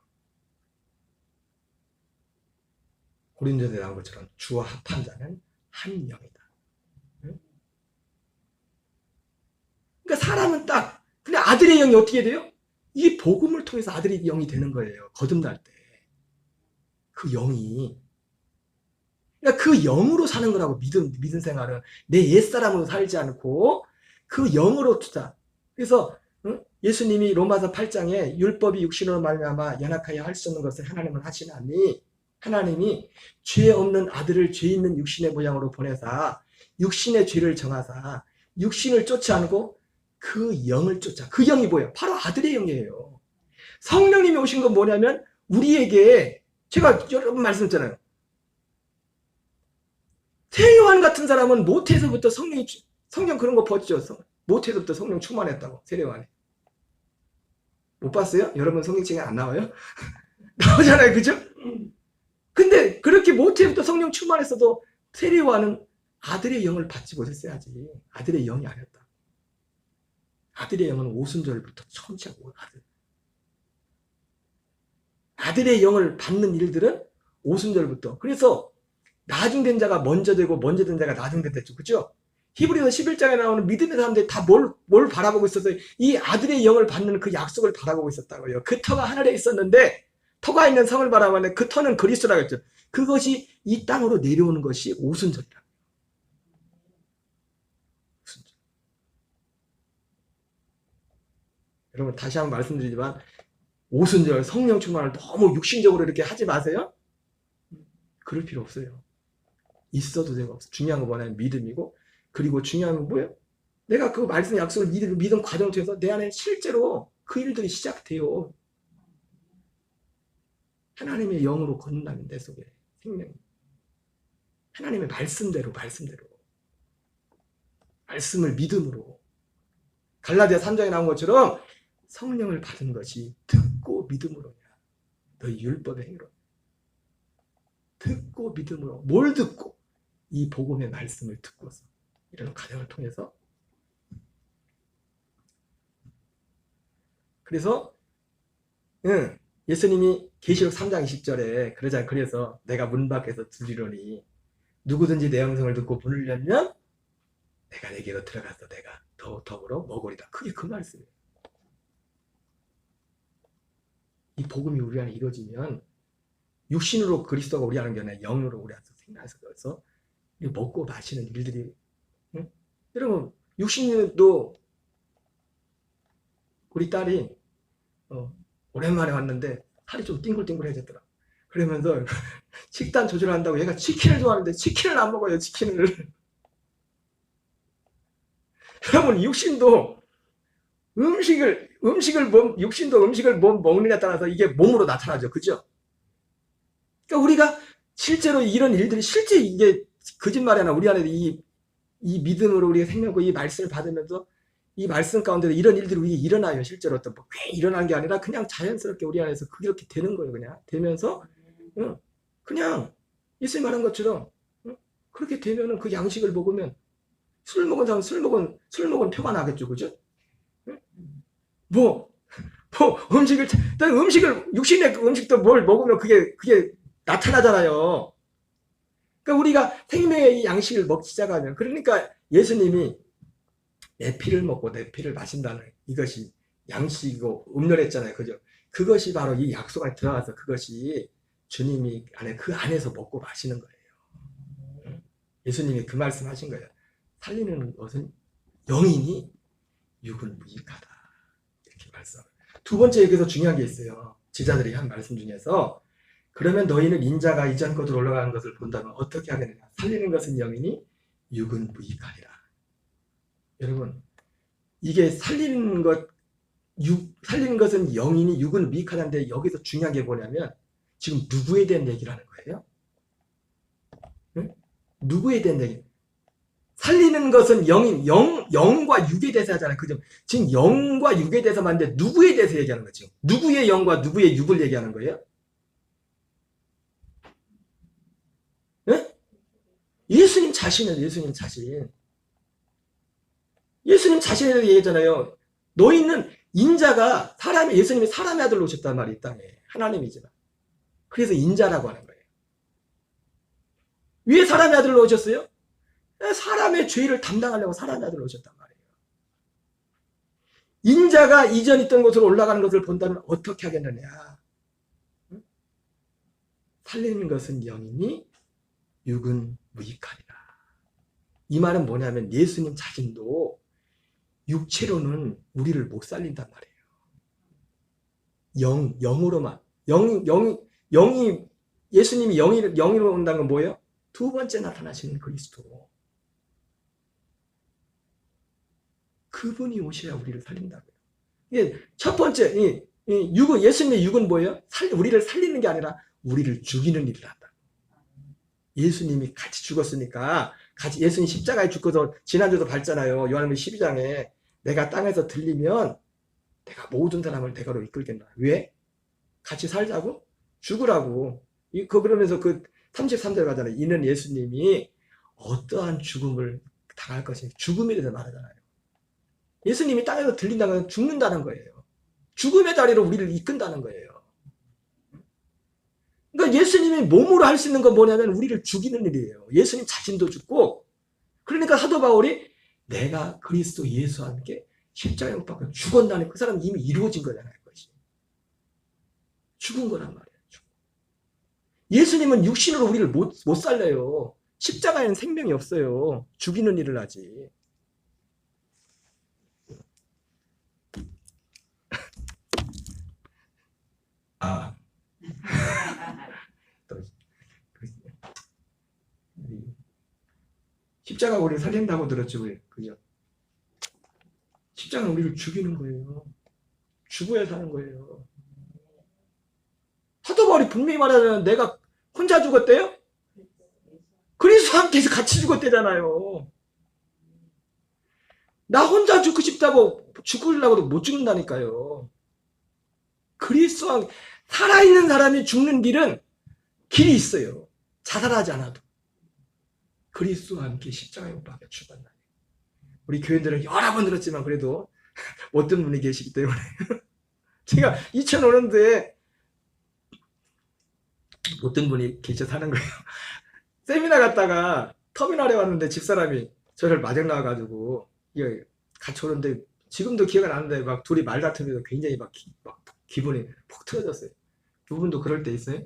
고린도에 나온 것처럼 주와 합한 자는 한 영이다. 응? 그러니까 사람은 딱 근데 아들의 영이 어떻게 돼요? 이 복음을 통해서 아들의 영이 되는 거예요. 거듭날 때. 그 영이 그러니까 그 영으로 사는 거라고 믿음 생활은 내 옛사람으로 살지 않고 그 영으로 투자. 그래서 예수님이 로마서 8장에 율법이 육신으로 말미암아 연약하여 할 수 없는 것을 하나님은 하시나니 하나님이 죄 없는 아들을 죄 있는 육신의 모양으로 보내사 육신의 죄를 정하사 육신을 쫓지 않고 그 영을 쫓아. 그 영이 뭐예요? 바로 아들의 영이에요. 성령님이 오신 건 뭐냐면 우리에게 제가 여러 번 말씀드렸잖아요. 세요한 같은 사람은 모태에서부터 성령 그런 거 보죠. 모태에서부터 성령 충만했다고. 세례요한이. 못 봤어요? 여러분 성경책에 안 나와요? 나오잖아요. 그죠? 근데 그렇게 모태부터 성령 충만했어도 세례요한은 아들의 영을 받지 못했어야지. 아들의 영이 아니었다. 아들의 영은 오순절부터 천치하고 아들의 영을 받는 일들은 오순절부터. 그래서 나중된 자가 먼저 되고 먼저 된 자가 나중된 됐죠. 그죠? 히브리서 11장에 나오는 믿음의 사람들이 다 뭘 바라보고 있었어요? 이 아들의 영을 받는 그 약속을 바라보고 있었다고요. 그 터가 하늘에 있었는데 터가 있는 성을 바라봤는데 그 터는 그리스도라고 했죠. 그것이 이 땅으로 내려오는 것이 오순절이라. 여러분 다시 한번 말씀드리지만 오순절 성령 충만을 너무 육신적으로 이렇게 하지 마세요. 그럴 필요 없어요. 있어도 되가 없어. 중요한 거 뭐냐면 믿음이고 그리고 중요한 건 뭐예요? 내가 그 말씀 약속을 믿음 과정을 통해서 내 안에 실제로 그 일들이 시작돼요. 하나님의 영으로 걷는다면 내 속에 생명. 하나님의 말씀대로 말씀을 믿음으로 갈라디아 3장에 나온 것처럼 성령을 받은 것이 듣고 믿음으로냐. 너희 율법의 행위로. 듣고 믿음으로. 뭘 듣고? 이 복음의 말씀을 듣고서 이런 과정을 통해서 그래서 예수님이 계시록 3장 20절에 그래서 내가 문 밖에서 두드리노니 누구든지 내 음성을 듣고 문을 열면 내가 내게로 들어가서 내가 더욱더불어 먹으리다. 그게 그 말씀이에요. 이 복음이 우리 안에 이루어지면 육신으로 그리스도가 우리 안에 아니라 영으로 우리 안에서 생겨서 먹고 마시는 일들이 여러분 육신도 우리 딸이 오랜만에 왔는데 살이 좀 띵글띵글해졌더라. 그러면서 식단 조절한다고 얘가 치킨을 좋아하는데 치킨을 안 먹어요. 치킨을. 여러분 육신도 육신도 음식을 먹느냐에 따라서 이게 몸으로 나타나죠. 그죠? 그러니까 우리가 실제로 이런 일들이 실제 이게 거짓말이 아니라 우리 안에 이 믿음으로 우리가 생명과 이 말씀을 받으면서 이 말씀 가운데 이런 일들이 우리가 일어나요. 실제로 어떤 꽤 일어난 게 아니라 그냥 자연스럽게 우리 안에서 그렇게 되는 거예요. 그냥 되면서 그냥 예수님 말한 것처럼 그렇게 되면은 그 양식을 먹으면 술 먹은 사람 술 먹은 표가 나겠죠. 그죠? 육신의 음식도 뭘 먹으면 그게 나타나잖아요. 그러니까 우리가 생명의 이 양식을 먹기 시작하면 그러니까 예수님이 내 피를 먹고 내 피를 마신다는 이것이 양식이고 음료했잖아요. 그죠? 그것이 바로 이 약속 안에 들어가서 그것이 주님이 그 안에서 먹고 마시는 거예요. 예수님이 그 말씀 하신 거예요. 살리는 것은 영이니 육은 무익하다. 이렇게 말씀합니다. 두 번째 여기서 중요한 게 있어요. 제자들이 한 말씀 중에서 그러면 너희는 인자가 이전 것으로 올라가는 것을 본다면 어떻게 하겠느냐. 살리는 것은 영이니 육은 무익하리라. 여러분, 이게 살리는 것은 영이니 육은 미익하다는데 여기서 중요한 게 뭐냐면 지금 누구에 대한 얘기를 하는 거예요? 응? 누구에 대한 얘기? 살리는 것은 영과 육에 대해서 하잖아요. 그죠? 지금 영과 육에 대해서 말하는데 누구에 대해서 얘기하는 거죠? 누구의 영과 누구의 육을 얘기하는 거예요? 응? 예수님 자신을, 예수님 자신. 예수님 자신에 대해서 얘기하잖아요. 너희는 인자가 예수님이 사람의 아들로 오셨단 말이에요, 이 땅에. 하나님이지만. 그래서 인자라고 하는 거예요. 왜 사람의 아들로 오셨어요? 사람의 죄를 담당하려고 사람의 아들로 오셨단 말이에요. 인자가 이전 있던 곳으로 올라가는 것을 본다면 어떻게 하겠느냐? 살리는 것은 영이니 육은 무익하리라. 이 말은 뭐냐면 예수님 자신도 육체로는 우리를 못 살린단 말이에요. 영으로만. 영이, 예수님이 영으로 온다는 건 뭐예요? 두 번째 나타나시는 그리스도. 그분이 오셔야 우리를 살린다고요. 이게 첫 번째, 예수님의 육은 뭐예요? 우리를 살리는 게 아니라 우리를 죽이는 일을 한다. 예수님이 같이 죽었으니까, 예수님 십자가에 죽고서, 지난주도 봤잖아요. 요한복음 12장에, 내가 땅에서 들리면, 내가 모든 사람을 내가로 이끌겠다. 왜? 같이 살자고? 죽으라고. 그러면서 33절 가잖아요. 이는 예수님이 어떠한 죽음을 당할 것인지, 죽음에 대해서 말하잖아요. 예수님이 땅에서 들린다는 건 죽는다는 거예요. 죽음의 자리로 우리를 이끈다는 거예요. 그러니까 예수님이 몸으로 할 수 있는 건 뭐냐면 우리를 죽이는 일이에요. 예수님 자신도 죽고, 그러니까 사도 바울이 내가 그리스도 예수와 함께 십자가에 못 박혀 죽었다는 그 사람은 이미 이루어진 거잖아요. 그것이. 죽은 거란 말이에요. 예수님은 육신으로 우리를 못 살려요. 십자가에는 생명이 없어요. 죽이는 일을 하지. 아. 십자가 우리를 살린다고 들었죠. 그죠? 십자가는 우리를 죽이는 거예요. 죽어야 사는 거예요. 사도 바울이 분명히 말하자면 내가 혼자 죽었대요? 그리스도와 함께 같이 죽었대잖아요. 나 혼자 죽고 싶다고 죽으려고도 못 죽는다니까요. 그리스도와 살아있는 사람이 죽는 길이 있어요. 자살하지 않아도. 그리스도와 함께 십자가에 못 박혀 죽었나. 우리 교인들은 여러 번 들었지만 그래도 어떤 분이 계시기 때문에 제가 2005년도에 어떤 분이 계셔서 하는 거예요. 세미나 갔다가 터미널에 왔는데 집사람이 저를 마중 나와가지고 같이 오는데 지금도 기억이 나는데 막 둘이 말 다투면서 굉장히 막 기분이 폭 틀어졌어요. 두 분도 그럴 때 있어요?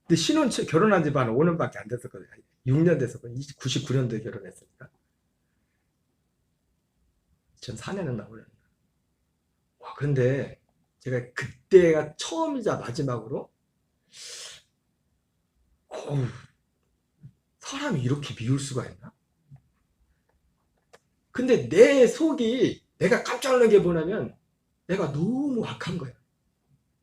근데 결혼한 지 한 5년밖에 안 됐었거든요. 6년 됐었거든요. 99년도에 결혼했으니까. 2004년은 나오려나. 와, 그런데 제가 그때가 처음이자 마지막으로 사람이 이렇게 미울 수가 있나? 근데 내 속이 내가 깜짝 놀란 게 뭐냐면 내가 너무 악한 거야.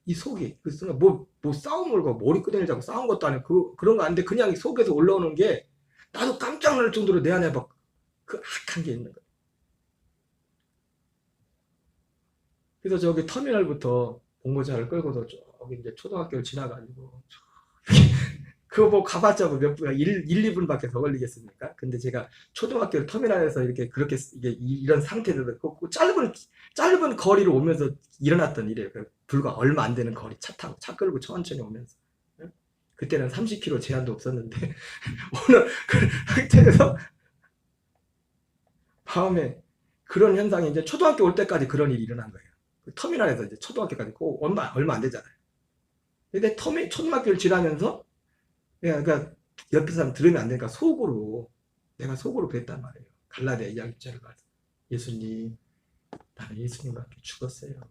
이 속이 그 순간 뭐 싸움 걸고 머리 끄덕이자고 싸운 것도 아니고 그런 거 아닌데 그냥 속에서 올라오는 게 나도 깜짝 놀랄 정도로 내 안에 막 그 악한 게 있는 거야. 그래서 저기 터미널부터 본고장을 끌고서 저기 이제 초등학교를 지나가지고 그거 뭐 가봤자 뭐 몇 분, 2분밖에 더 걸리겠습니까? 근데 제가 초등학교 터미널에서 그렇게 이런 상태에서 그 짧은 거리를 오면서 일어났던 일이에요. 불과 얼마 안 되는 거리 차 끌고 천천히 오면서. 그때는 30km 제한도 없었는데 오늘 그 상태에서 마음에 그런 현상이 이제 초등학교 올 때까지 그런 일이 일어난 거예요. 그 터미널에서 이제 초등학교까지 얼마 안 되잖아요. 근데 초등학교를 지나면서 그러니까 옆에 사람 들으면 안 되니까 내가 속으로 그랬단 말이에요. 갈라디아 2장 1절을 봐서 예수님, 나는 예수님과 함께 죽었어요.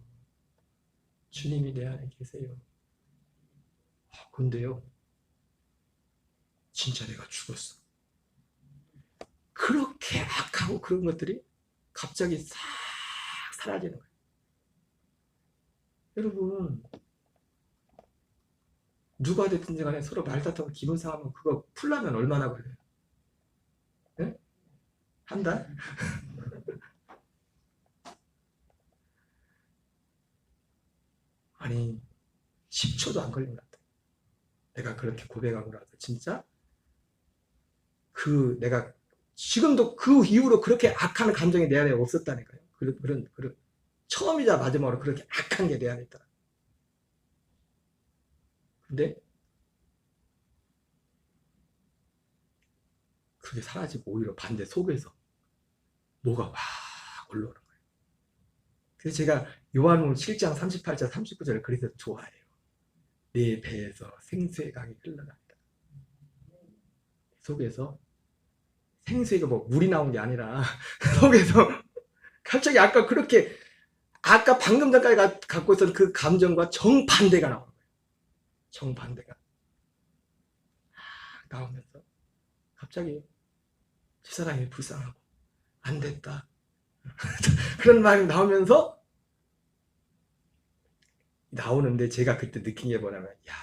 주님이 내 안에 계세요. 근데요, 진짜 내가 죽었어. 그렇게 악하고 그런 것들이 갑자기 싹 사라지는 거예요. 여러분, 누가 됐든지 간에 서로 말다툼 기분 상하면 그거 풀려면 얼마나 걸려요? 네? 한 달? 아니 10초도 안 걸린 것 같아. 내가 그렇게 고백하고 나서 진짜 내가 지금도 그 이후로 그렇게 악한 감정이 내 안에 없었다니까요. 그런 처음이자 마지막으로 그렇게 악한 게 내 안에 있더라. 근데 그게 사라지고 오히려 반대 속에서 뭐가 막 올라오는 거예요. 그래서 제가 요한복음 7장 38절 39절을 그래서 좋아해요. 내 배에서 생수의 강이 흘러난다. 속에서 생수가 뭐 물이 나온 게 아니라 속에서 갑자기 아까 방금 전까지 갖고 있던 그 감정과 정반대가 나오는 거예요. 정반대가 나오면서 갑자기 저 사람이 불쌍하고 안 됐다 그런 말이 나오는데 제가 그때 느낀 게 뭐냐면 야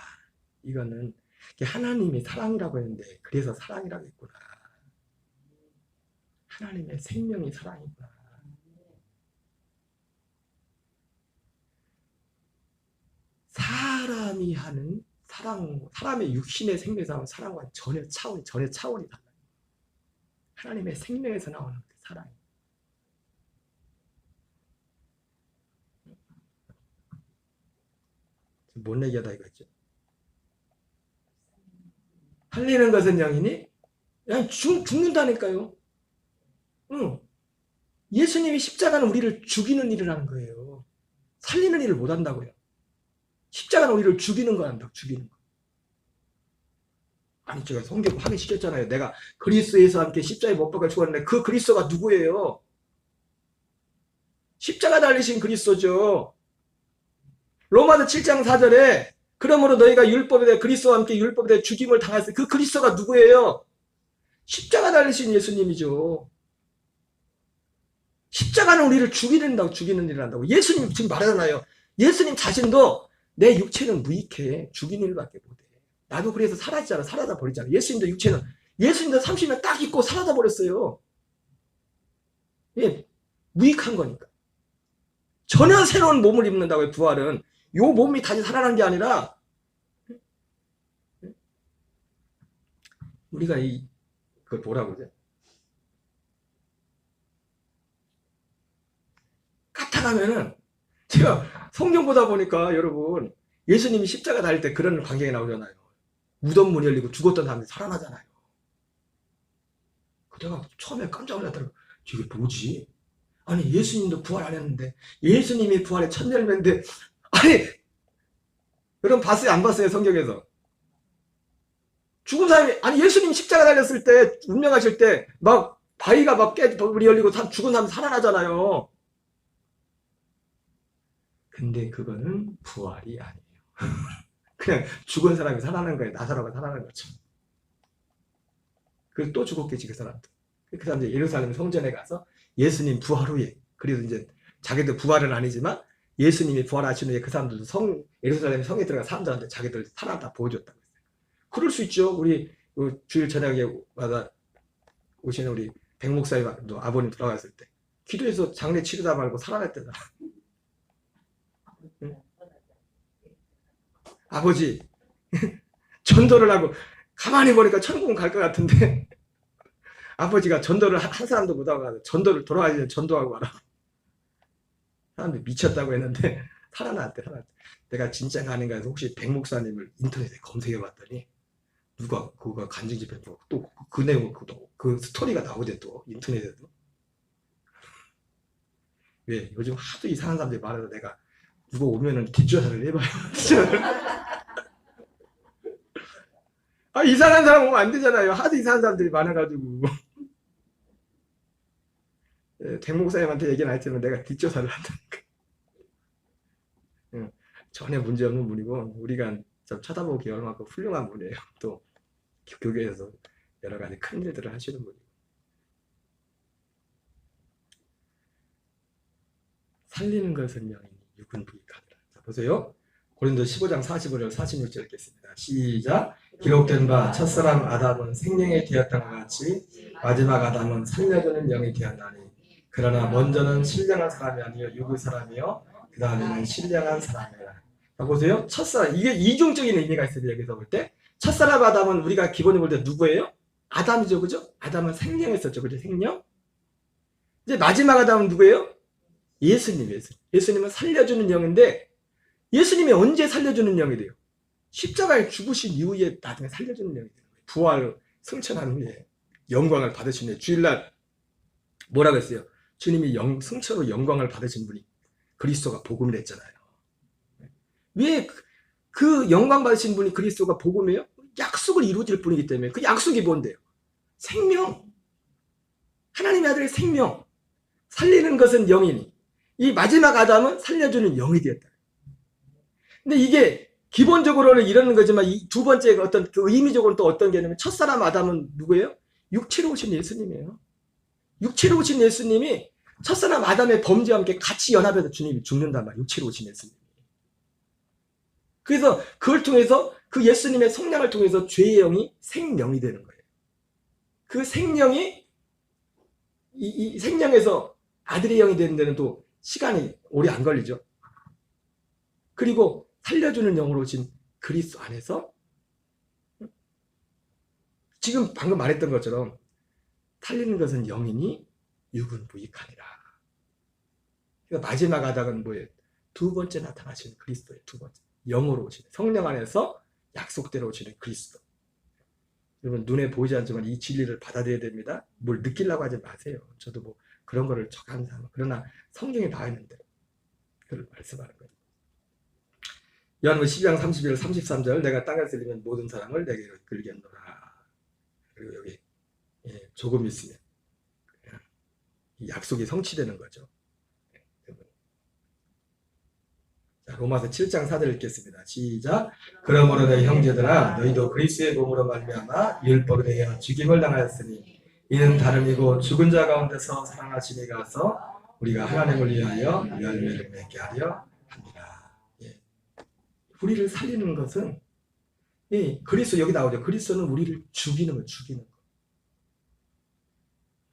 이거는 하나님이 사랑이라고 했는데 그래서 사랑이라고 했구나. 하나님의 생명이 사랑이구나. 사람이 하는 사람의 육신의 생명에서 나오는 사랑과 전혀 차원이 달라요. 하나님의 생명에서 나오는 그 사랑이. 뭔 얘기하다 이거죠? 살리는 것은 영이니 그냥 죽는다니까요. 응. 예수님이 십자가는 우리를 죽이는 일을 하는 거예요. 살리는 일을 못 한다고요. 십자가는 우리를 죽이는 거 한다고, 죽이는 거. 아니, 제가 성경 확인시켰잖아요. 내가 그리스도에서 함께 십자가에 못 박아 죽었는데 그 그리스도가 누구예요? 십자가 달리신 그리스도죠. 로마서 7장 4절에 그러므로 너희가 율법에 대해 그리스도와 함께 율법에 대해 죽임을 당했을 그 그리스도가 누구예요? 십자가 달리신 예수님이죠. 십자가는 우리를 죽이는 일을 한다고. 예수님 지금 말하잖아요. 예수님 자신도 내 육체는 무익해. 죽이는 일밖에 못해. 나도 그래서 사라지잖아. 사라져 버리잖아. 예수님도 30년 딱 있고 사라져 버렸어요. 예, 무익한 거니까. 전혀 새로운 몸을 입는다고요. 부활은. 요 몸이 다시 살아난 게 아니라 우리가 그걸 뭐라고 그러죠? 까딱하면은 제가 성경 보다 보니까 여러분 예수님이 십자가 달릴 때 그런 광경이 나오잖아요. 무덤 문이 열리고 죽었던 사람들이 살아나잖아요. 내가 처음에 깜짝 놀랐더라고요. 이게 뭐지? 아니 예수님도 부활 안 했는데 예수님이 부활의 첫 열매인데 아니 여러분 봤어요? 안 봤어요? 성경에서 죽은 사람이 아니 예수님 십자가 달렸을 때 운명하실 때 막 바위가 막 문이 열리고 죽은 사람이 살아나잖아요. 근데 그거는 부활이 아니에요. 그냥 죽은 사람이 살아나는 거예요. 나사로가 살아나는 거죠. 그래서 또 죽었겠지 그 사람도. 그 사람들 예루살렘 성전에 가서 예수님 부활 후에 그래서 이제 자기들 부활은 아니지만 예수님이 부활하신 후에 그 사람들도 예루살렘 성에 들어가 사람들한테 자기들 살아났다 보여줬다고 했어요. 그럴 수 있죠. 우리 주일 저녁에 오시는 우리 백 목사님도 아버님 돌아갔을 때 기도해서 장례 치르다 말고 살아났대잖아. 응? 아버지 전도를 하고 가만히 보니까 천국은 갈 것 같은데 아버지가 전도를 한 사람도 못하고 전도를 돌아가기 전에 전도하고 와라. 사람들이 미쳤다고 했는데 살아났대. 내가 진짜가 아닌가 해서 혹시 백 목사님을 인터넷에 검색해봤더니 누가 그거 간증 집회 또 그 내용 그 스토리가 나오대 또 인터넷에도. 왜 요즘 하도 이상한 사람들이 많아서 내가 누가 오면은 뒷조사를 해봐요. 아 이상한 사람 오면 안 되잖아요. 하도 이상한 사람들이 많아가지고. 백 목사님한테 얘기는 안 했지만 내가 뒷조사를 한다니까. 전혀 문제없는 분이고 우리가 좀 쳐다보기 얼마큼 훌륭한 분이에요. 또 교계에서 여러 가지 큰 일들을 하시는 분이고 살리는 것은 영이니 육은 부익하니라. 자, 보세요. 고린도 15장 45절 46절 읽겠습니다. 시작. 기록된 바 첫사람 아담은 생명이 되었다는 것 같이 마지막 아담은 살려주는 영이 되었나니 그러나 먼저는 신령한 사람이 아니요 육의 사람이요 그 다음에는 신령한 사람이라. 자, 보세요. 첫사람, 이게 이중적인 의미가 있어요. 여기서 볼 때 첫사람 아담은 우리가 기본적으로 볼 때 누구예요? 아담이죠, 그죠? 아담은 생명했었죠, 그죠? 생명. 이제 마지막 아담은 누구예요? 예수님. 예수님은 살려주는 영인데 예수님이 언제 살려주는 영이 돼요? 십자가에 죽으신 이후에 나중에 살려주는 영이 돼요. 부활 승천한 후에 영광을 받으신 후에 주일날 뭐라고 했어요? 주님이 승천으로 영광을 받으신 분이 그리스도가 복음을 했잖아요. 왜 그 영광 받으신 분이 그리스도가 복음이에요? 약속을 이루어질 분이기 때문에. 그 약속이 뭔데요? 생명. 하나님의 아들의 생명. 살리는 것은 영이니 이 마지막 아담은 살려주는 영이 되었다. 근데 이게 기본적으로는 이러는 거지만 이 두 번째 어떤 그 의미적으로는 또 어떤 개념이냐면 첫사람 아담은 누구예요? 육체로 오신 예수님이에요. 육체로 오신 예수님이 첫사람 아담의 범죄와 함께 같이 연합해서 주님이 죽는단 말이에요. 육체로 오신 예수님. 그래서 그걸 통해서 그 예수님의 성량을 통해서 죄의 영이 생명이 되는 거예요. 그 생명이 이 생명에서 아들의 영이 되는 데는 또 시간이 오래 안 걸리죠. 그리고 살려주는 영으로 오신 그리스도 안에서 지금 방금 말했던 것처럼 살리는 것은 영이니 육은 무익하니라. 그러니까 마지막 아담은 뭐예요? 두 번째 나타나시는 그리스도의 두 번째 영으로 오시는 성령 안에서 약속대로 오시는 그리스도. 여러분 눈에 보이지 않지만 이 진리를 받아들여야 됩니다. 뭘 느끼려고 하지 마세요. 저도 뭐 그런 거를 적하는 사람. 그러나 성경에 나와 있는 대로 그걸 말씀하는 거예요. 요한복음 12장 31절 33절 내가 땅에서 들리면 모든 사람을 내게로 이끌겠노라. 그리고 여기 조금 있으면 이 약속이 성취되는 거죠. 자, 로마서 7장 4절 읽겠습니다. 시작. 그러므로 내 형제들아 너희도 그리스도의 몸으로 말미암아 율법에 대하여 죽임을 당하였으니 이는 다름이고 죽은 자 가운데서 살아나심이 가서 우리가 하나님을 위하여 열매를 맺게 하려 합니다. 우리를 살리는 것은 그리스도 여기 나오죠. 그리스도는 우리를 죽이는 거.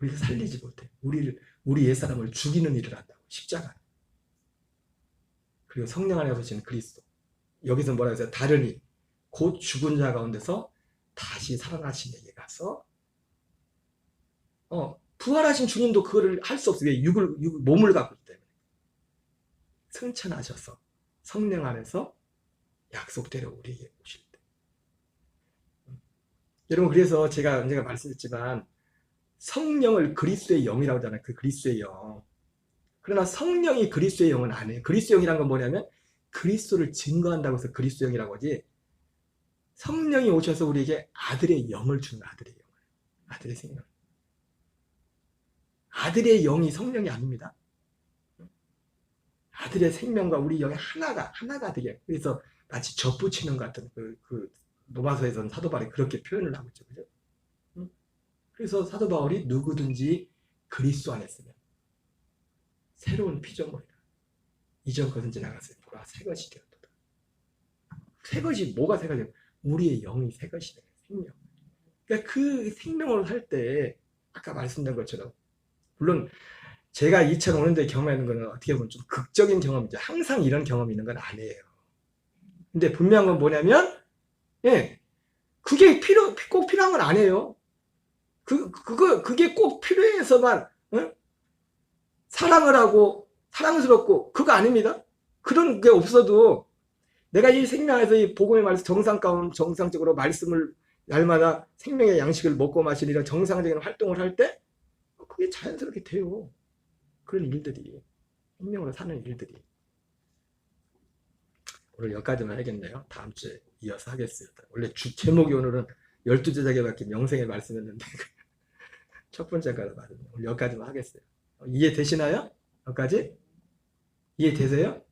우리를 살리지 못해. 우리 옛사람을 죽이는 일을 한다고. 십자가. 그리고 성령 안에 오신 그리스도. 여기서 뭐라고 했어요? 다르니 곧 죽은 자 가운데서 다시 살아나신 에게 가서 부활하신 주님도 그거를 할 수 없어요. 왜? 몸을 갖고 있기 때문에. 승천하셔서 성령 안에서 약속대로 우리에게 오실 때. 여러분 그래서 제가 언젠가 말씀드렸지만 성령을 그리스도의 영이라고 하잖아요. 그 그리스도의 영. 그러나 성령이 그리스도의 영은 아니에요. 그리스도의 영이란 건 뭐냐면 그리스도를 증거한다고 해서 그리스도의 영이라고 하지 성령이 오셔서 우리에게 아들의 영을 주는 아들의 영을. 아들의 생명. 아들의 영이 성령이 아닙니다. 아들의 생명과 우리 영이 하나가 되게. 그래서 마치 접붙이는 것 같은 그 로마서에서는 사도 바울이 그렇게 표현을 하고 있죠. 그죠? 그래서 사도 바울이 누구든지 그리스도 안에 있으면 새로운 피조물이라. 이전 것은 지나갔어요. 보라 새 것이 되었다. 새 것이 뭐가 새 것이냐? 우리의 영이 새 것이 되는 생명. 그러니까 그 생명으로 살 때 아까 말씀드린 것처럼 물론 제가 2005년도에 경험하는 거는 어떻게 보면 좀 극적인 경험이죠. 항상 이런 경험이 있는 건 아니에요. 근데 분명한 건 뭐냐면 그게 꼭 필요한 건 아니에요. 그게 꼭 필요해서만 사랑을 하고 사랑스럽고 그거 아닙니다. 그런 게 없어도 내가 이 생명에서 이 복음의 말씀 정상적으로 말씀을 날마다 생명의 양식을 먹고 마시는 이런 정상적인 활동을 할 때 그게 자연스럽게 돼요. 그런 일들이 생명으로 사는 일들이. 오늘 여기까지만 하겠네요. 다음 주에 이어서 하겠습니다. 원래 제목이 오늘은 12제자에게 맡긴 영생의 말씀이었는데 첫 번째까지 맞았네요. 오늘 여기까지만 하겠어요. 이해되시나요? 여기까지? 이해되세요?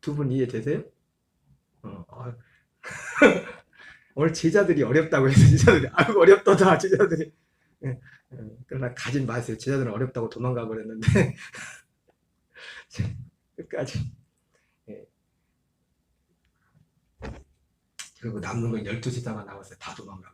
두 분 이해되세요? 오늘 제자들이 어렵다고 해서 제자들이 아이고 어렵다 제자들이. 그러나 가진 마세요. 제자들은 어렵다고 도망가 버렸는데 끝까지. 예. 그리고 남는 건 12제자만 남았어요. 다 도망가고.